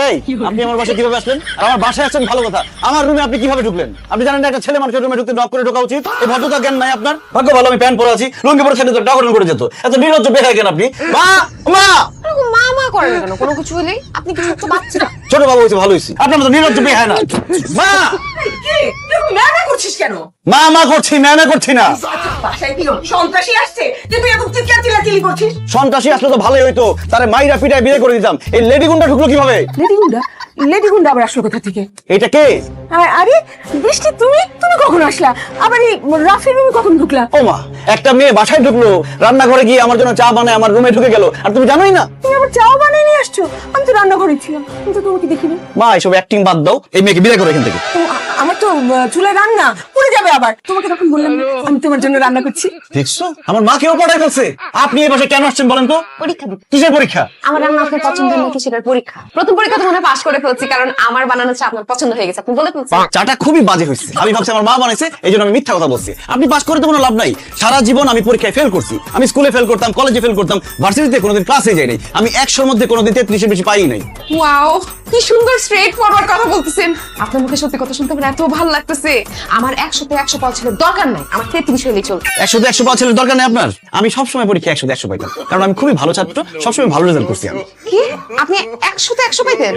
এই আপনি আমার বাসায় কিভাবে আসলেন? আর আমার বাসায় আসছেন ভালো কথা, আমার রুমে আপনি কিভাবে ঢুকলেন? আপনি জানেন না একটা ছেলে মানুষের রুমে ঢুকতে নক করে ঢোকা উচিত? এই ভদ্রতা জ্ঞান নাই আপনার? ভাগ্য ভালো আমি প্যান্ট পরে আছি, লুঙ্গি পরে থাকলে তো ডাকরণ করে যেত। এত নির্লজ্জ বেহায় কেন আপনি? মা মা মা মা করেন কেন কোনো কিছু হলে? আপনি কি ছোট্ট বাচ্চা? ছোট বাবু হয়েছে ভালো হয়েছে, আপনার মতো নির্লজ্জ বেহায় না। মা মেলা করছিস কেন? মা মা করছি না করছি না। বাসায় কি সন্ত্রাসী আসছে যে তুই এখন চিৎকার চিল্লাচিল্লি করছিস? সন্ত্রাসী আসলে তো ভালোই হইতো, তারে মাইরা পিটায় বিয়ে করে দিতাম। এই লেডি গুন্ডা ঢুকলো কিভাবে? লেডি গুন্ডা আবার আসলো কোথা থেকে? এটা কে? আরে বৃষ্টি, তুমি তুমি কখন আসলা? আবার এই রাফির রুমে কখন ঢুকলা? ও মা, একটা মেয়ে বাসায় ঢুকলো, রান্নাঘরে গিয়ে আমার জন্য চা বানায় আমার রুমে ঢুকে গেল, আর তুমি জানোই না? তুমি আবার চাও বানিয়ে নিয়ে আসছো? আমি তো রান্নাঘরে ছিলাম, কিন্তু তোমাকে দেখিনি। মা এসব অ্যাক্টিং বাদ দাও, এই মেয়েকে বিদায় করো এখান থেকে। আমার তো চুলে রান্না পুড়ে যাবে আবার। তোমাকে তখন বললাম না, আমি তোমার জন্য রান্না করছি। দেখছো আমার মা কেউ পড়ায় ফেলছে। আপনি এই বাসায় কেন আসছেন বলেন তো? পরীক্ষা দিতে। কিসের পরীক্ষা? আমার রান্না আপনার পছন্দ নাকি সেটার পরীক্ষা। প্রথম পরীক্ষা তো মনে হয় পাশ করে ফেলছি, কারণ আমার বানানো চা আপনার পছন্দ হয়ে গেছে। আপনি বলে ফেলছেন। চাটা খুবই বাজে হয়েছে, আমি ভাবছি আমার মা বানাইছে, এই জন্য আমি মিথ্যা কথা বলছি। আপনি পাস করে তো কোনো লাভ নাই, সারা জীবন আমি পরীক্ষায় ফেল করছি। আমি স্কুলে ফেল করতাম, কলেজে ফেল করতাম, ভার্সিটিতে কোনোদিন ক্লাসে যাই নাই। আমি 100-র মধ্যে কোনোদিন 33-এর বেশি পাই নাই। ওয়াও, কি সুন্দর স্ট্রেট ফরওয়ার্ড কথা বলতেছেন। আপনার মুখে সত্যি কথা শুনতে আমার এত ভালো লাগতেছে। আমার 100-তে 100 পাওয়া ছিল দরকার নাই, আমার 33 হলেই চলবে। 100-তে 100 পাওয়া ছেলের দরকার নেই আপনার। আমি সবসময় পরীক্ষায় 100-তে 100 পাইতাম, কারণ আমি খুবই ভালো ছাত্র, সবসময় ভালো রেজাল্ট করছি আমি। কি আপনি 100-তে 100 পাইতেন?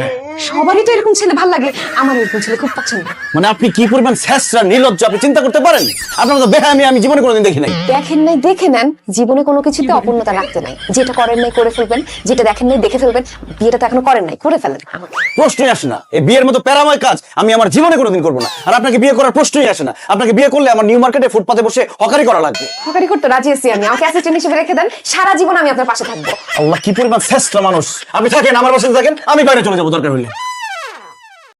সবারই তো এরকম ছেলে ভালো লাগে, আমার এরকম ছেলে খুব পছন্দ। মানে আপনি কি পরিমাণ ছেঁচড়া নির্লজ্জ আপনি চিন্তা করতে পারেন? আপনার তো বেহায়ামি আমি জীবনে কোনোদিন দেখি নাই। দেখেন নাই দেখে নেন, জীবনে কোনো কিছুতে অপূর্ণতা রাখতে নাই। যেটা করেন নাই করে ফেলবেন, যেটা দেখেন নাই দেখে ফেলবেন। বিয়েটা তো এখনো করেন নাই, করে ফেলেন। প্রশ্নই আসে না, এই বিয়ের মতো প্যারাময় কাজ আমি আমার জীবনে কোনোদিন করবো না। আর আপনাকে বিয়ে করার প্রশ্নই আসে না। আপনাকে বিয়ে করলে আমার নিউ মার্কেটে ফুটপাতে বসে হকারি করা লাগবে। হকারি করতে রাজি আছি আমি, আমাকে অ্যাসিস্ট্যান্ট হিসেবে রেখে দেন, সারা জীবন আমি আপনার পাশে থাকবো। আল্লাহ কি পরিমাণ শ্রেষ্ঠ মানুষ। আপনি থাকেন, আমার বাসায় থাকেন, আমি বাইরে চলে যাবো দরকার হলে।